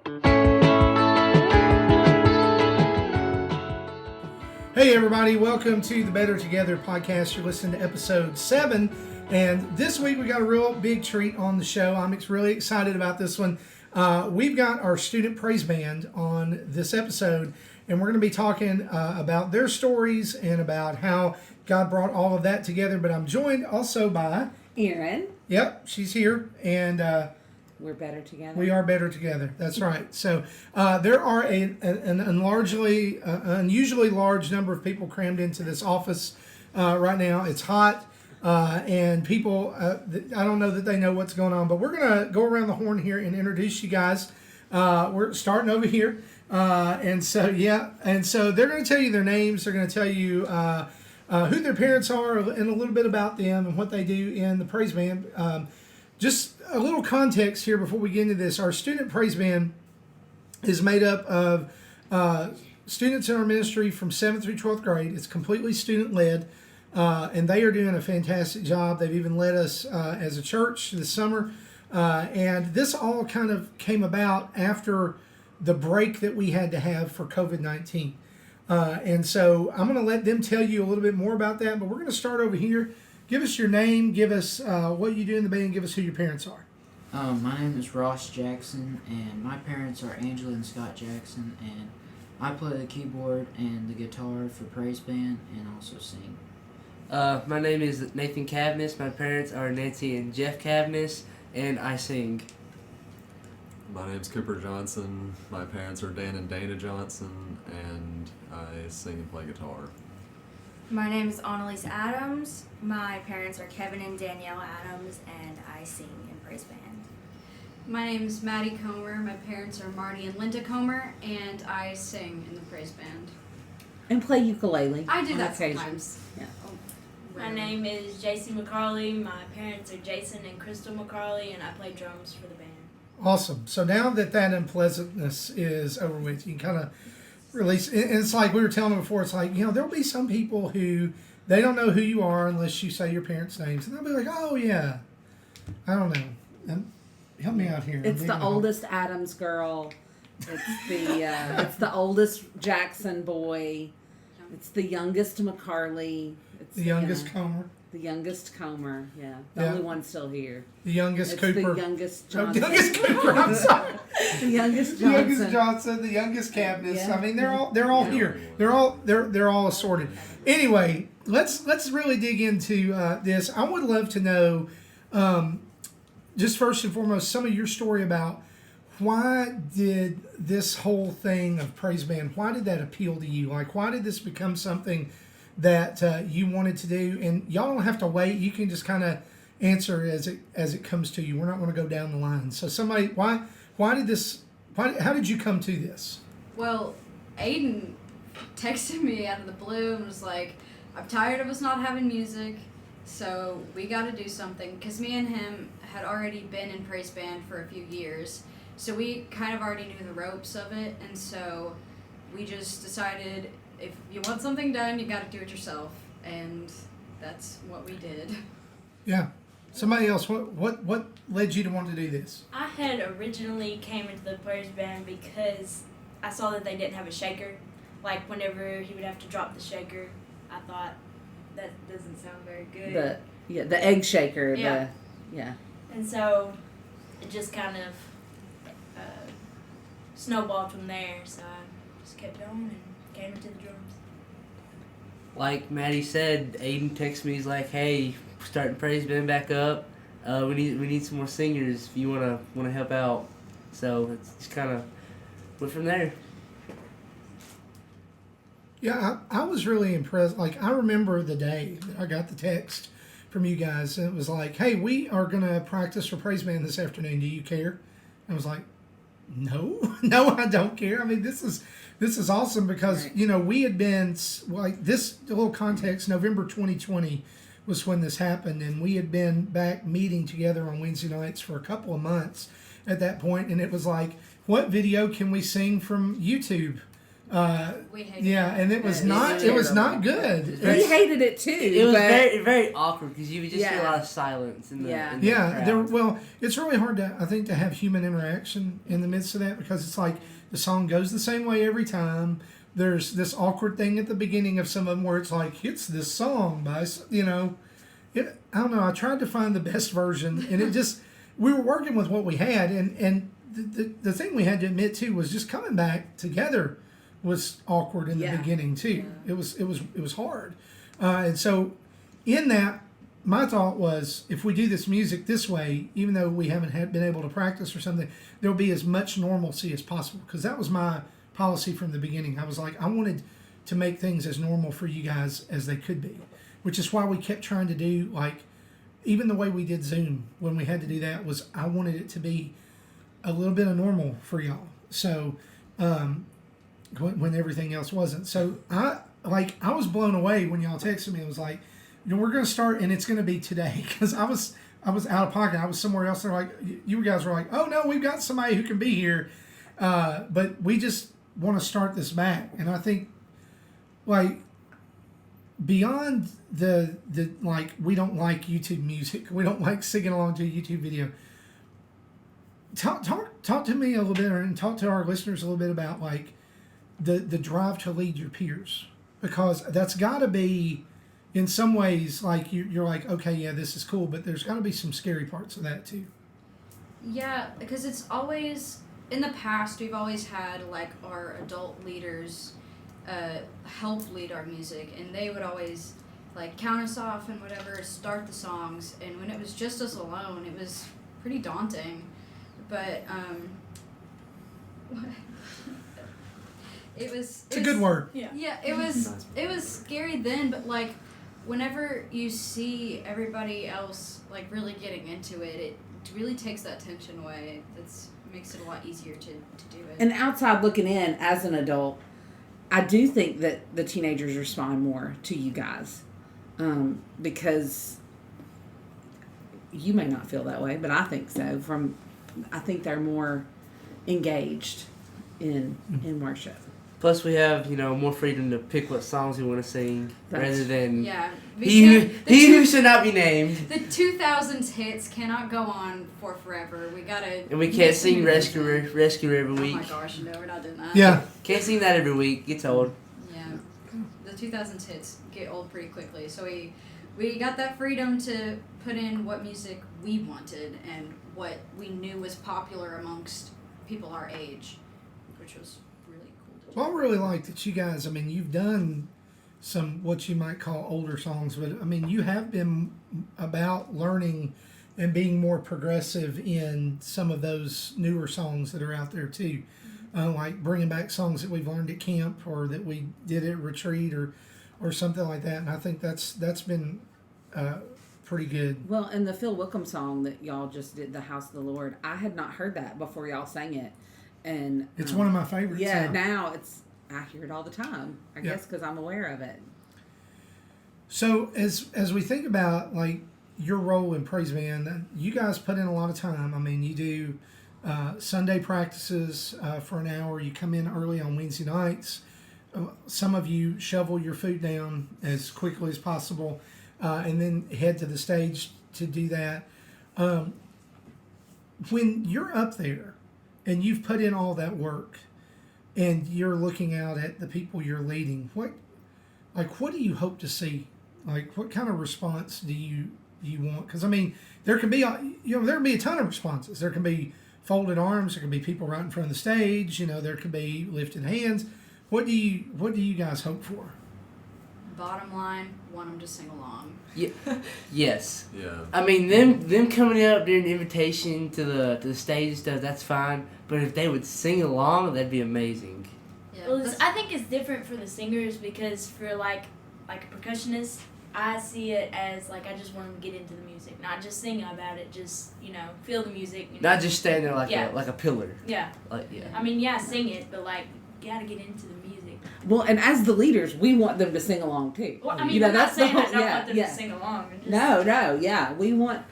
Hey everybody, welcome to the Better Together podcast. You're listening to episode 7, and this week we got a real big treat on the show. I'm really excited about this one. We've got our student praise band on this episode, and we're going to be talking about their stories and about how God brought all of that together. But I'm joined also by Erin. Yep, she's here, and we're better together. we are better together. That's right. So there are an unusually large number of people crammed into this office right now. It's hot, and people, I don't know that they know what's going on, but we're going to go around the horn here and introduce you guys. We're starting over here. And so they're going to tell you their names. They're going to tell you who their parents are and a little bit about them and what they do in the praise band. Just a little context here before we get into this. Our student praise band is made up of students in our ministry from 7th through 12th grade. It's completely student-led, and they are doing a fantastic job. They've even led us as a church this summer. And this all kind of came about after the break that we had to have for COVID-19. And so I'm going to let them tell you a little bit more about that, but we're going to start over here. Give us your name, give us what you do in the band, give us who your parents are. My name is Ross Jackson, and my parents are Angela and Scott Jackson, and I play the keyboard and the guitar for praise band and also sing. My name is Nathan Cavness. My parents are Nancy and Jeff Cavness, and I sing. My name's Cooper Johnson. My parents are Dan and Dana Johnson, and I sing and play guitar. My name is Anneliese Adams. My parents are Kevin and Danielle Adams, and I sing in praise band. My name is Maddie Comer. My parents are Marty and Linda Comer, and I sing in the praise band. And play ukulele. I do on that occasion. sometimes. Yeah. My name is Jacie McCarley. My parents are Jason and Crystal McCarley, and I play drums for the band. Awesome. So now that unpleasantness is over with, you can kind of release. And it's like we were telling them before. It's like, there'll be some people who they don't know who you are unless you say your parents' names, and they'll be like, "Oh yeah, I don't know." And help me out here. It's the oldest Adams girl. It's the oldest Jackson boy. It's the youngest McCarley. It's the youngest Comer. The youngest Comer, yeah. The only one still here. The youngest it's Cooper. The youngest Johnson. The youngest Cooper, I'm sorry. The youngest Johnson. The youngest Johnson, the youngest Cavness. Yeah. I mean, they're all here. They're all assorted. Anyway, let's really dig into this. I would love to know, just first and foremost, some of your story about why did this whole thing of praise band, why did that appeal to you? Like, why did this become something that you wanted to do? And y'all don't have to wait. You can just kind of answer as it comes to you. We're not going to go down the line. So somebody, how did you come to this? Well, Aiden texted me out of the blue and was like, I'm tired of us not having music, so we got to do something. Because me and him had already been in praise band for a few years, so we kind of already knew the ropes of it, and so we just decided, if you want something done, you got to do it yourself, and that's what we did. Yeah. Somebody else, what led you to want to do this? I had originally came into the praise band because I saw that they didn't have a shaker. Like, whenever he would have to drop the shaker, I thought, that doesn't sound very good. The egg shaker. Yeah. Yeah. And so it just kind of snowballed from there, so I just kept going and came into the drums. Like Maddie said, Aiden texted me. He's like, "Hey, starting praise band back up. We need some more singers if you wanna help out." So it's just kind of went from there. Yeah, I was really impressed. Like, I remember the day that I got the text from you guys, and it was like, "Hey, we are gonna practice for praise band this afternoon. Do you care?" I was like, "No, no, I don't care." I mean, this is awesome because we had been like this. A little context: November 2020 was when this happened, and we had been back meeting together on Wednesday nights for a couple of months at that point, and it was like, what video can we sing from YouTube We hated Yeah, it. and it was Yeah, not. it's It was not terrible. good. It's We very- hated it too. It was but very very awkward because you would just hear a Yeah. lot of silence in the Yeah. in the Yeah, crowd. well, it's really hard to, I think, to have human interaction in the midst of that because it's like the song goes the same way every time. There's this awkward thing at the beginning of some of them where it's like, it's this song by, I don't know, I tried to find the best version and it just, we were working with what we had and the thing we had to admit too was just coming back together was awkward in the Yeah. beginning too. It was hard. And so in that, my thought was, if we do this music this way, even though we haven't been able to practice or something, there'll be as much normalcy as possible. Because that was my policy from the beginning. I was like, I wanted to make things as normal for you guys as they could be, which is why we kept trying to do, like, even the way we did Zoom when we had to do that was I wanted it to be a little bit of normal for y'all. So when everything else wasn't. So I was blown away when y'all texted me. It was like, we're going to start and it's going to be today because I was out of pocket. I was somewhere else. They're like, you guys were like, oh no, we've got somebody who can be here, but we just want to start this back. And I think like beyond the like we don't like YouTube music, we don't like singing along to a YouTube video. Talk to me a little bit and talk to our listeners a little bit about like the drive to lead your peers, because that's got to be in some ways like you're like, okay, yeah, this is cool, but there's got to be some scary parts of that too. Yeah, because it's always, in the past, we've always had, like, our adult leaders help lead our music, and they would always, like, count us off and whatever, start the songs, and when it was just us alone, it was pretty daunting, but, it's a good word. Yeah, it was scary then, but, like, whenever you see everybody else, like, really getting into it, it really takes that tension away. It makes it a lot easier to do it. And outside looking in, as an adult, I do think that the teenagers respond more to you guys, because you may not feel that way, but I think so. I think they're more engaged in worship. Plus, we have more freedom to pick what songs we want to sing rather than Yeah. he who should not be named. The 2000s hits cannot go on for forever. We gotta. And we can't sing Rescue every Oh week. my gosh, no, we're not doing that. Yeah. Can't sing that every week. Gets old. Yeah. The 2000s hits get old pretty quickly, so we got that freedom to put in what music we wanted and what we knew was popular amongst people our age, which was really cool to do. Well, I really like that you guys, I mean, you've done some what you might call older songs, but I mean, you have been about learning and being more progressive in some of those newer songs that are out there too. Like bringing back songs that we've learned at camp or that we did at retreat or something like that. And I think that's been pretty good. Well, and the Phil Wickham song that y'all just did, "The House of the Lord," I had not heard that before y'all sang it, and It's one of my favorites. Yeah, now I hear it all the time. I Yeah. guess because I'm aware of it. So as we think about like your role in praise band, you guys put in a lot of time. I mean, you do Sunday practices for an hour. You come in early on Wednesday nights. Some of you shovel your food down as quickly as possible, and then head to the stage to do that. When you're up there and you've put in all that work, and you're looking out at the people you're leading, what do you hope to see? Like, what kind of response do you want? Because I mean, there can be there can be a ton of responses. There can be folded arms. There can be people right in front of the stage. There could be lifted hands. What do you guys hope for? Bottom line, want them to sing along. Yeah. Yes. Yeah. I mean, them coming up during the invitation to the stage and stuff, that's fine. But if they would sing along, that'd be amazing. Yeah, Well, that's- I think it's different for the singers because for like a percussionist, I see it as like I just want them to get into the music, not just sing about it, just feel the music. Not just stand there like Yeah. a pillar. Yeah. Like yeah. I mean, yeah, sing it, but like you gotta get into the music. Well, and as the leaders, we want them to sing along too. Well, I mean, I'm not that's the saying I whole- don't yeah, want them yeah. to sing along. I'm just, No, yeah, we want,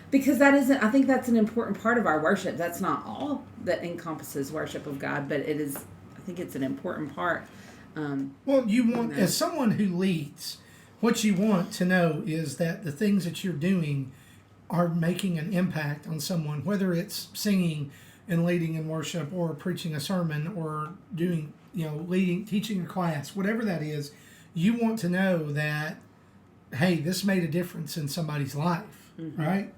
because I think that's an important part of our worship. That's not all that encompasses worship of God, but it is, I think it's an important part. Well, you want, No. as someone who leads, what you want to know is that the things that you're doing are making an impact on someone, whether it's singing and leading in worship or preaching a sermon or doing, leading, teaching a class, whatever that is. You want to know that, hey, this made a difference in somebody's life, right?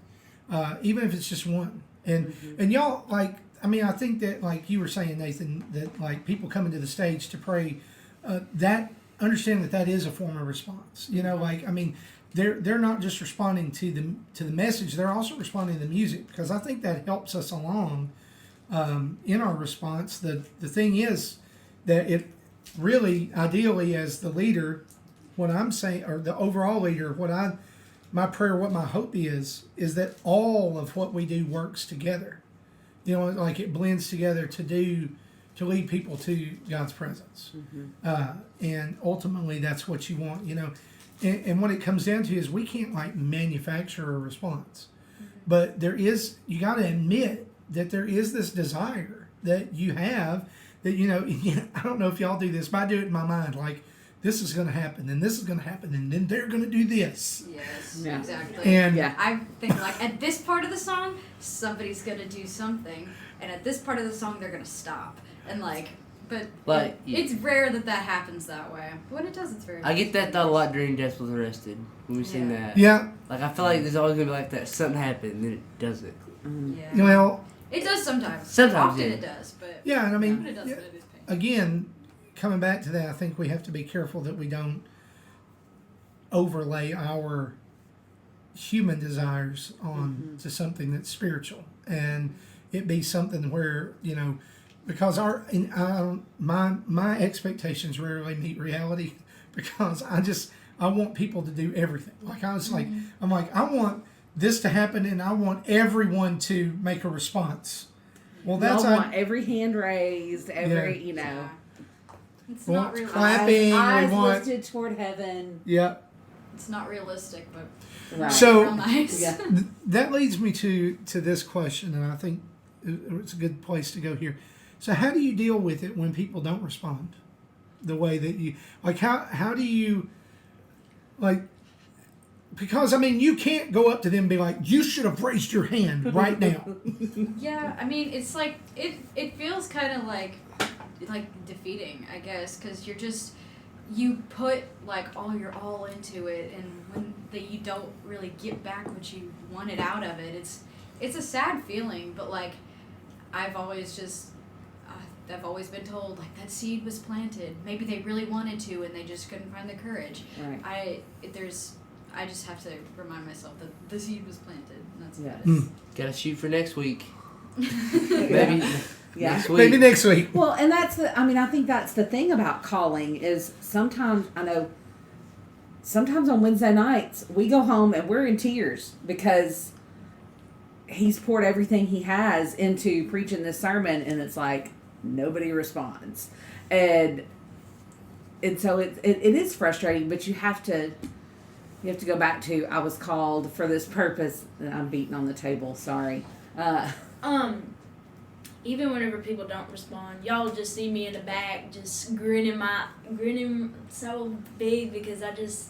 Even if it's just one. And y'all, like, I mean, I think that, like you were saying, Nathan, that like people coming to the stage to pray, that understand that is a form of response. Like, I mean, they're not just responding to the message; they're also responding to the music, because I think that helps us along in our response. The thing is that it really, ideally, as the leader, what I'm saying, or the overall leader, my prayer, what my hope is that all of what we do works together. Like it blends together to lead people to God's presence. And ultimately that's what you want, and what it comes down to is we can't like manufacture a response, but you got to admit that there is this desire that you have that, I don't know if y'all do this, but I do it in my mind, like, this is going to happen, and this is going to happen, and then they're going to do this. Yes, Yeah. exactly. And I think like at this part of the song, somebody's gonna do something, and at this part of the song, they're gonna stop. And but it's rare that happens that way. But when it does, it's very. I get that thought a lot during Death Was Arrested when we sing that. Yeah. Like, I feel like there's always gonna be like that. Something happened, and then it doesn't. Yeah. Well, It does sometimes. Sometimes, Often yeah. it does, but yeah, and I mean, when it does, yeah, it is painful. again, coming back to that, I think we have to be careful that we don't overlay our human desires on to something that's spiritual, and it be something where because my expectations rarely meet reality, because I want people to do everything. Like I was like I want this to happen, and I want everyone to make a response. Well, that's I want every hand raised, every Yeah. It's Well, not realistic. clapping. eyes we want lifted toward heaven. yeah. It's not realistic, but Right. So- real nice. Yeah. That leads me to this question, and I think it's a good place to go here. So, how do you deal with it when people don't respond the way that you like? How do you like? Because I mean, you can't go up to them and be like, "You should have raised your hand right now." Yeah, I mean, it's like it feels kind of like defeating, I guess, because you put like all into it, and when you don't really get back what you wanted out of it, it's a sad feeling. But like, I've always been told like that seed was planted. Maybe they really wanted to, and they just couldn't find the courage. Right. I just have to remind myself that the seed was planted. And that's Yes. what it is. Gotta shoot for next week. Yeah. Maybe Yeah. next week. Maybe next week. Well, and I think that's the thing about calling is sometimes on Wednesday nights we go home and we're in tears because he's poured everything he has into preaching this sermon, and it's like nobody responds, and so it is frustrating, but you have to go back to, I was called for this purpose. I'm beating on the table, sorry. Even whenever people don't respond, y'all just see me in the back just grinning so big because I just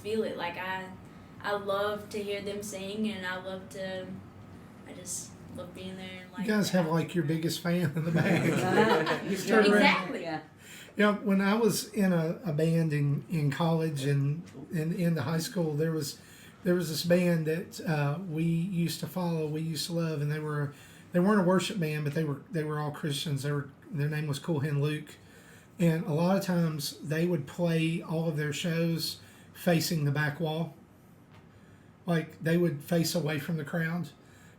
feel it. Like I love to hear them sing, and I just love being there. And like, You guys have like your biggest fan in the back. He's turn around. Exactly. Yeah. When I was in a band in college and in the high school, there was this band that we used to follow, we used to love, and they weren't a worship band, but they were all Christians. Their name was Cool Hand Luke, and a lot of times they would play all of their shows facing the back wall. Like they would face away from the crowd,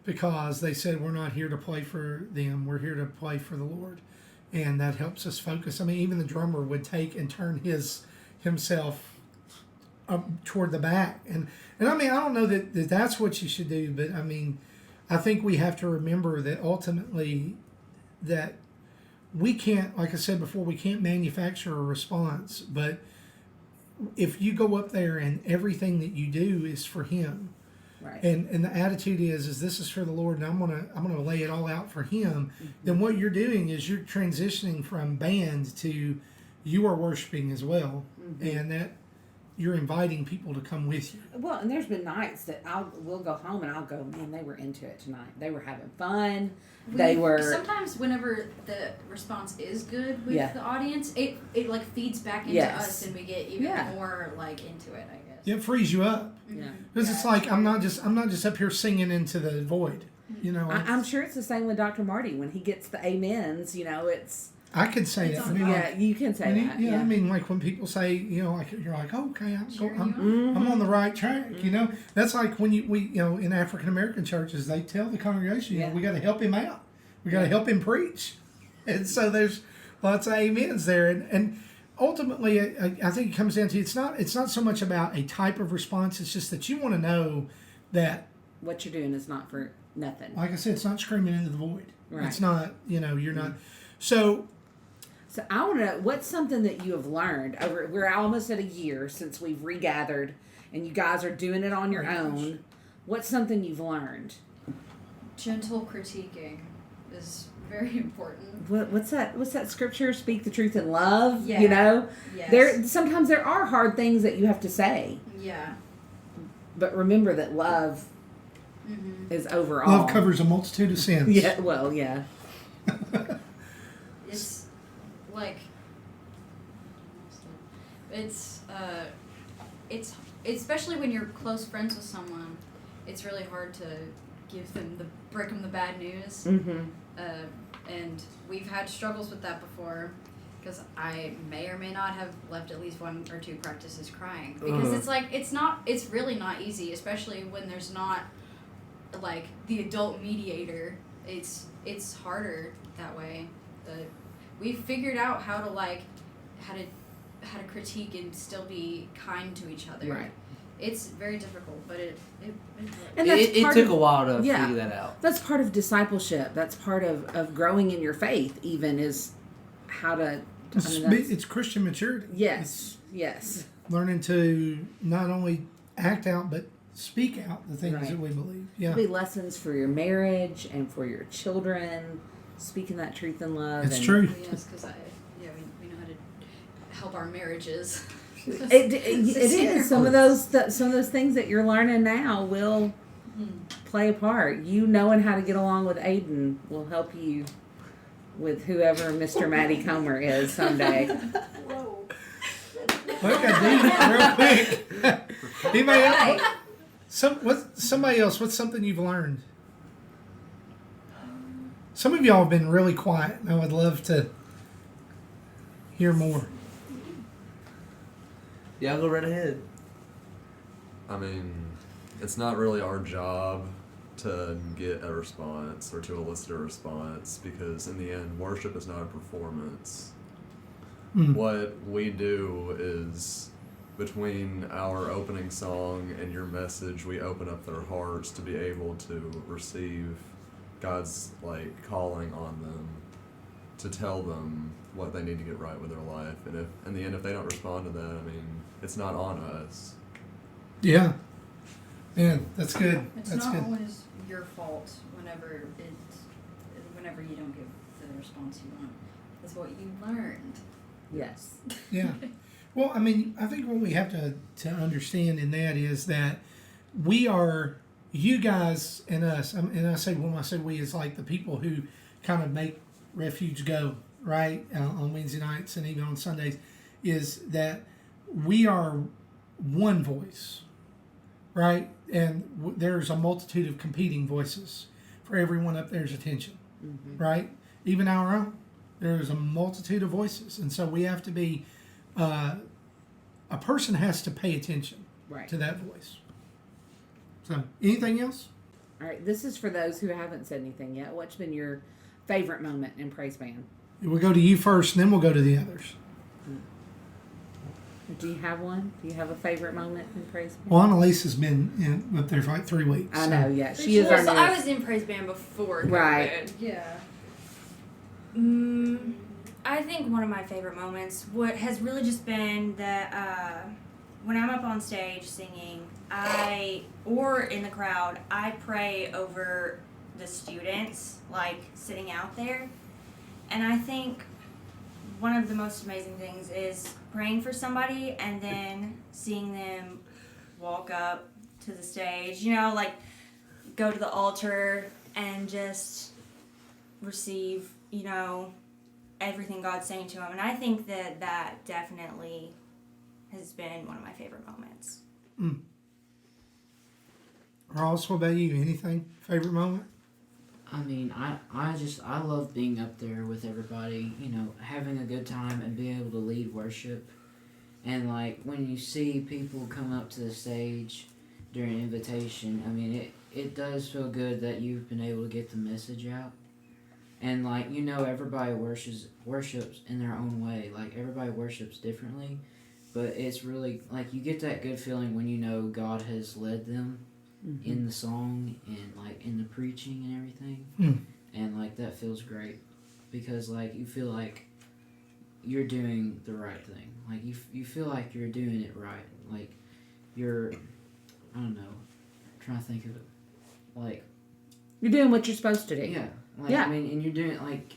because they said, we're not here to play for them, we're here to play for the Lord. And that helps us focus. I mean, even the drummer would take and turn himself up toward the back. And I mean, I don't know that that's what you should do, but I mean, I think we have to remember that ultimately that we can't, like I said before, we can't manufacture a response. But if you go up there and everything that you do is for him, Right. and the attitude is this is for the Lord, and I'm gonna lay it all out for Him. Then what you're doing is you're transitioning from band to you are worshiping as well, and that you're inviting people to come with you. Well, and there's been nights that we'll go home and I'll go, man, they were into it tonight. They were having fun. They were. Sometimes whenever the response is good with Yeah. the audience, it like feeds back into Yes. us, and we get even Yeah. more like into it, I guess. It frees you up Yeah. because it's like I'm not just up here singing into the void. You know, I'm sure it's the same with Dr. Marty when he gets the amens. You know, it's I could say that. I mean, yeah, you can say that. yeah, Yeah. I mean, like when people say, you know, like you're like, oh, okay, Sure I'm you are. I'm on the right track. You know, that's like when we in African American churches they tell the congregation, you know, Yeah. we got to help him out, we got to help him preach, and so there's lots of amens there, and ultimately I think it comes down to it's not so much about a type of response, it's just that you want to know that, What you're doing is not for nothing. like I said, it's not screaming into the void. Right. It's not, you're not. So So I want to know what's something that you have learned over. We're almost at a year since we've regathered, and you guys are doing it on your own. What's something you've learned? Gentle critiquing is very important. What's that? What's that scripture? Speak the truth in love. Yeah. You know, Yes. sometimes there are hard things that you have to say, Yeah. but remember that love is overall. love covers a multitude of sins. Yeah. Well. Yeah. It's like it's especially when you're close friends with someone, it's really hard to break them the bad news. Mm-hmm. And we've had struggles with that before, because I may or may not have left at least 1 or 2 practices crying, because it's really not easy, especially when there's not like the adult mediator. It's harder that way. We've figured out how to critique and still be kind to each other. Right. It's very difficult, but it And that's It part took of- a while to yeah. figure that out. That's part of discipleship. That's part of growing in your faith. Even is how to. It's Christian maturity. Yes. Yes. It's learning to not only act out but speak out the things Right. that we believe. Yeah, It'll be lessons for your marriage and for your children. Speaking that truth in love. it's and true. yes, because we know how to help our marriages. It is some of those things that you're learning now will play a part. You knowing how to get along with Aiden will help you with whoever Mr. Maddie Comer is someday. Look at Dean real quick. Anybody else? Somebody else. What's something you've learned? Some of y'all have been really quiet, and I would love to hear more. Yeah, I'll go right ahead. I mean, it's not really our job to get a response or to elicit a response, because in the end, worship is not a performance. What we do is, between our opening song and your message, we open up their hearts to be able to receive God's calling on them, to tell them what they need to get right with their life. And if in the end, if they don't respond to that, I mean, it's not on us. Yeah, man, that's good. It's That's not good. always your fault whenever you don't give the response you want. It's what you learned. Yes. Yeah. Well, I mean, I think what we have to understand in that is that we are, you guys and us, and I say when I said we is like the people who kind of make Refuge go, right, on Wednesday nights and even on Sundays, is that we are one voice, right? And there's a multitude of competing voices for everyone up there's attention, right? Even our own. There's a multitude of voices. And so we have to be, a person has to pay attention Right. to that voice. So, anything else? All right. This is for those who haven't said anything yet. What's been your favorite moment in Praise Band? We'll go to you first, and then we'll go to the others. Do you have one? Do you have a favorite moment in Praise Band? Well, Anneliese has been up there for like 3 weeks. I so- know, yeah. She is our so I newest. was in praise band before COVID. Right. Yeah. I think one of my favorite moments has really just been that when I'm up on stage singing, I or in the crowd, I pray over the students, like sitting out there. And I think one of the most amazing things is praying for somebody and then seeing them walk up to the stage, you know, like go to the altar and just receive, you know, everything God's saying to them. And I think that that definitely has been one of my favorite moments. Ross, what about you? Anything? Favorite moment? I mean, I love being up there with everybody, you know, having a good time and being able to lead worship. And like when you see people come up to the stage during invitation, I mean, it does feel good that you've been able to get the message out. And like, you know, everybody worships in their own way. Like everybody worships differently, but it's really like you get that good feeling when you know God has led them in the song and like in the preaching and everything. And like that feels great because like you feel like you're doing the right thing. Like you feel like you're doing it right. Like you're, I don't know, I'm trying to think of it. Like You're doing what you're supposed to do. yeah, like Yeah. I mean, and you're doing like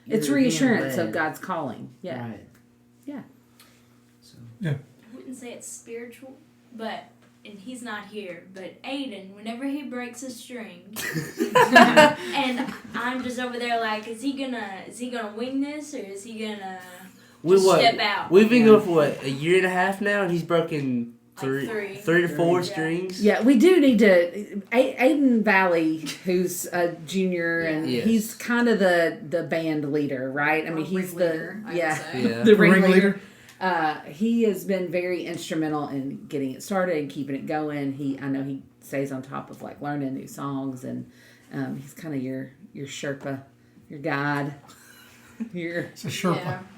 It's you're being reassurance of led. God's calling. Yeah. Right. Yeah. So I wouldn't say it's spiritual, but and he's not here. But Aiden, whenever he breaks a string, and I'm just over there like, is he gonna wing this or is he gonna just step out? We've been going for a year and a half now, and he's broken Like three to four Yeah. strings. Yeah, we do need to. Aiden Valley, who's a junior, and Yes. he's kind of the band leader, right? I mean, Or he's ringleader, I would yeah, say. Yeah. the Ringleader. ringleader. He has been very instrumental in getting it started and keeping it going. I know he stays on top of like learning new songs, and he's kind of your Sherpa, your guide. It's a Sherpa.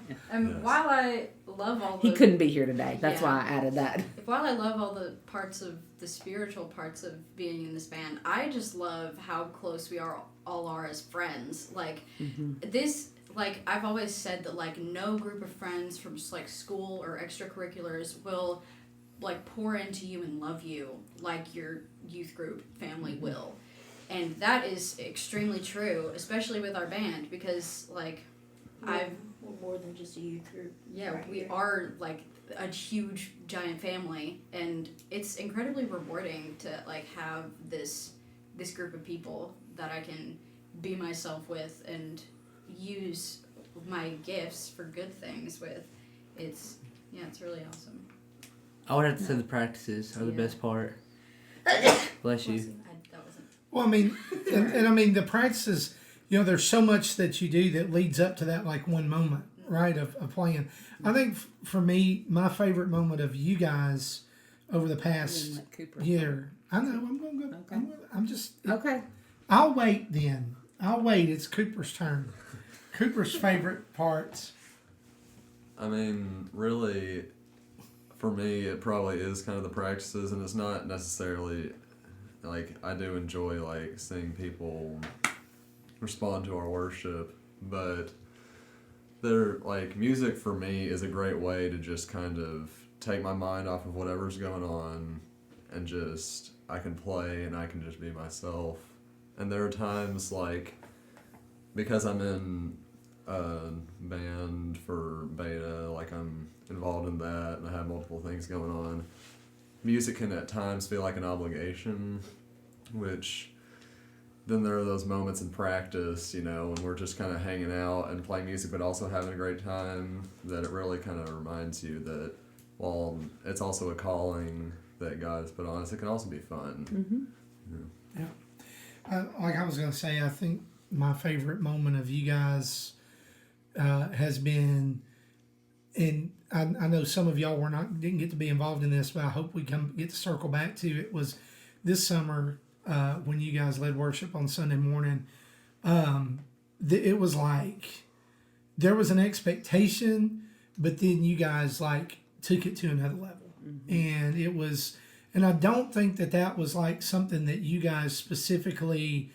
Yeah. And Yes. while I love all the He couldn't be here today. That's Yeah. why I added that. while I love all the parts of the spiritual parts of being in this band, I just love how close we all are as friends. Like this, like I've always said that like no group of friends from just like school or extracurriculars will like pour into you and love you like your youth group family will. And that is extremely true, especially with our band because like We're more than just a youth group. yeah, right we here. are like a huge giant family, and it's incredibly rewarding to like have this group of people that I can be myself with and use my gifts for good things with. It's really awesome. I would have to say the practices are the Yeah. best part. Bless you. That wasn't. Well, I mean, and I mean the practices. You know, there's so much that you do that leads up to that like one moment, right, of playing. I think for me, my favorite moment of you guys over the past year. I know. I'm going to go. Okay. I'm just. Okay. I'll wait then. I'll wait. It's Cooper's turn. Cooper's favorite parts. I mean, really, for me, it probably is kind of the practices, and it's not necessarily like I do enjoy like seeing people respond to our worship, but they're like music for me is a great way to just kind of take my mind off of whatever's going on, and just I can play and I can just be myself. And there are times like because I'm in a band for Beta, like I'm involved in that and I have multiple things going on, music can at times feel like an obligation, which then there are those moments in practice, you know, when we're just kind of hanging out and playing music but also having a great time, that it really kind of reminds you that while it's also a calling that God has put on us, it can also be fun. Like I was going to say, I think my favorite moment of you guys has been, and I know some of y'all didn't get to be involved in this, but I hope we get to circle back to it. Was this summer when you guys led worship on Sunday morning? It was like there was an expectation, but then you guys like took it to another level, and it was. And I don't think that was like something that you guys specifically,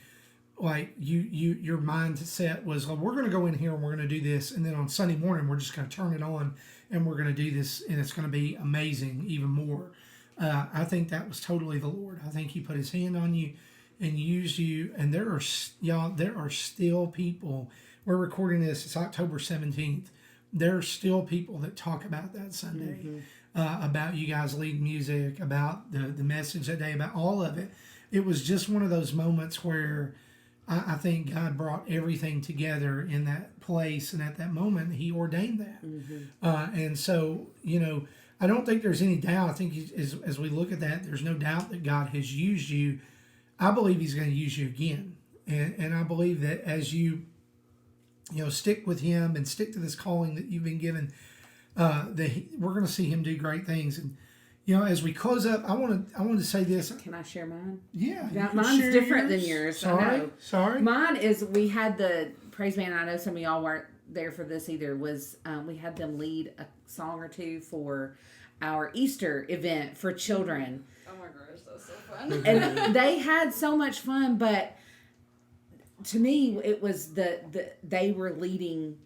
like your mindset was, well, we're going to go in here and we're going to do this, and then on Sunday morning we're just going to turn it on and we're going to do this, and it's going to be amazing even more. I think that was totally the Lord. I think He put His hand on you and used you. And there are still people. We're recording this. It's October 17th. There are still people that talk about that Sunday, about you guys leading music, about the message that day, about all of it. It was just one of those moments where I think God brought everything together in that place, and at that moment He ordained that. And so, I don't think there's any doubt. I think as we look at that, there's no doubt that God has used you. I believe He's going to use you again, and I believe that as you stick with Him and stick to this calling that you've been given, we're going to see Him do great things. And as we close up, I wanted to say this. Can I share mine? Yeah, Mine's different than yours. I know. Sorry. Mine is, we had the praise band. I know some of y'all weren't there for this either. Was we had them lead a song or two for our Easter event for children. Oh my gosh, that was so fun. And they had so much fun, but to me, it was they were leading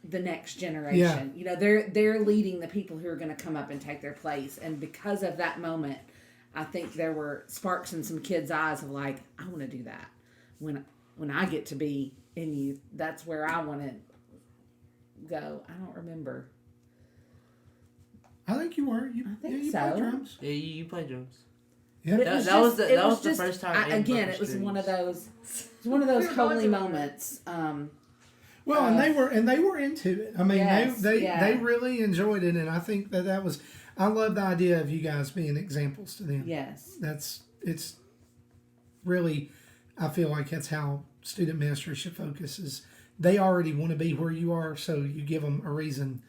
the next generation. They're leading the people who are going to come up and take their place. And because of that moment, I think there were sparks in some kids' eyes of like, I want to do that when I get to be in youth. That's where I want to go. I don't remember. I think you were. I think you so. played drums. Yeah, you play drums. Yeah. That was the first time. Again, it was one of those. It was one of those holy moments. Well, and they were into it. I mean, Yes, they really enjoyed it, and I think that was. I love the idea of you guys being examples to them. Yes. It's really, I feel like that's how student ministry should focus. Is they already want to be where you are, so you give them a reason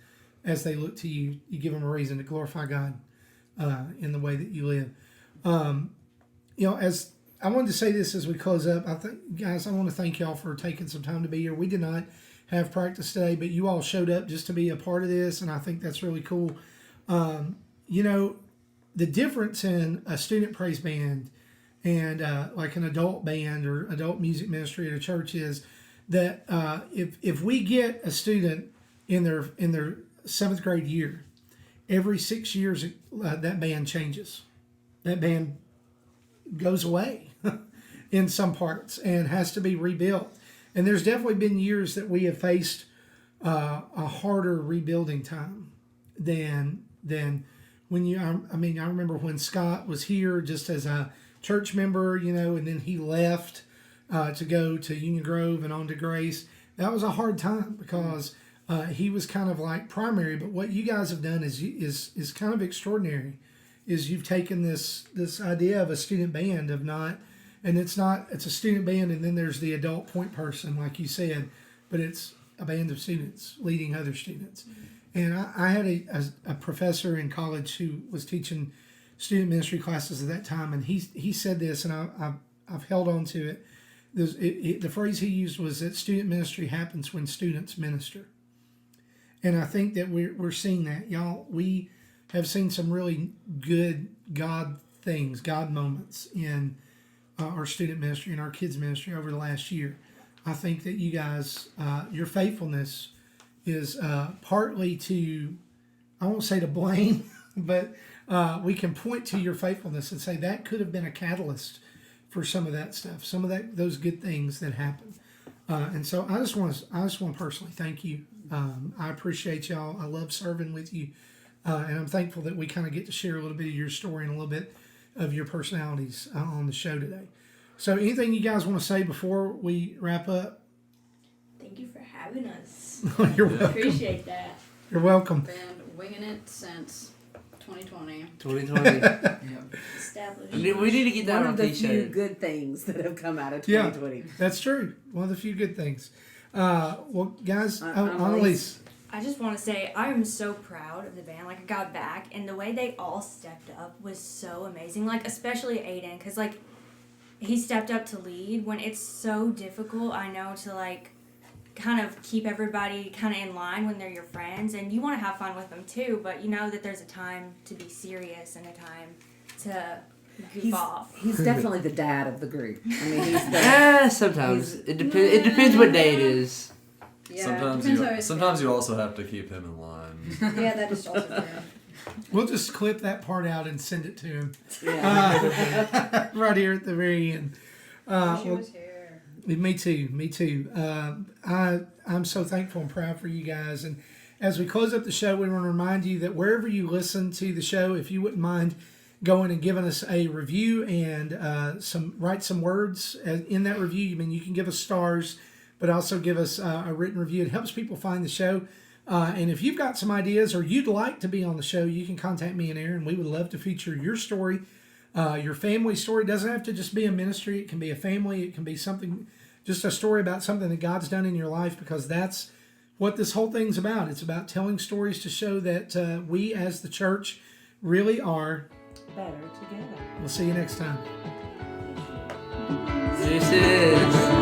as they look to you. You give them a reason to glorify God in the way that you live. As I wanted to say this as we close up, I want to thank y'all for taking some time to be here. We did not have practice today, but you all showed up just to be a part of this, and I think that's really cool. The difference in a student praise band and like an adult band or adult music ministry at a church is that if we get a student in their 7th grade year, every 6 years that band changes. That band goes away in some parts and has to be rebuilt. And there's definitely been years that we have faced a harder rebuilding time than when I remember when Scott was here just as a church member, and then he left to go to Union Grove and on to Grace. That was a hard time because he was kind of like primary. But what you guys have done is kind of extraordinary. Is you've taken this idea of a student band it's a student band, and then there's the adult point person, like you said, but it's a band of students leading other students. And I had a professor in college who was teaching student ministry classes at that time, and he said this, and I've held on to it. The phrase he used was that student ministry happens when students minister. And I think that we're seeing that, y'all. We have seen some really good God moments in our student ministry and our kids ministry over the last year. I think that you guys, your faithfulness is partly to, I won't say to blame, but we can point to your faithfulness and say that could have been a catalyst for some of that stuff, some of those good things that happened. And so I just want to personally thank you. I appreciate y'all. I love serving with you. And I'm thankful that we kind of get to share a little bit of your story and a little bit of your personalities on the show today. So anything you guys want to say before we wrap up? Thank you for having us. You're welcome. Appreciate that. You're welcome. Been winging it since 2020. 2020. Established. We need to get that One on of the t-shirt. few good things that have come out of Yeah. 2020. That's true. One of the few good things. Well, guys, Anneliese. Anneliese. I just want to say I am so proud of the band. Like, I got back, and the way they all stepped up was so amazing. Like, especially Aiden, because, like, he stepped up to lead when it's so difficult, I know, to, like, kind of keep everybody kind of in line when they're your friends. And you want to have fun with them, too, but you know that there's a time to be serious and a time to goof off. He's definitely the dad of the group. I mean, he's the... Sometimes. It depends. It depends what day it is. Yeah, sometimes depends how it's you also have to keep him in line. Yeah, that is also true. We'll just clip that part out and send it to him. Yeah. Right here at the very end. She Well, was here. me too. I'm so thankful and proud for you guys. And as we close up the show, we want to remind you that wherever you listen to the show, if you wouldn't mind going and giving us a review and write some words in that review. I mean, you can give us stars, but also give us a written review. It helps people find the show. And if you've got some ideas or you'd like to be on the show, you can contact me and Aaron. We would love to feature your story, your family story. It doesn't have to just be a ministry. It can be a family. It can be something, just a story about something that God's done in your life, because that's what this whole thing's about. It's about telling stories to show that we as the church really are Better together. We'll see you next time. This is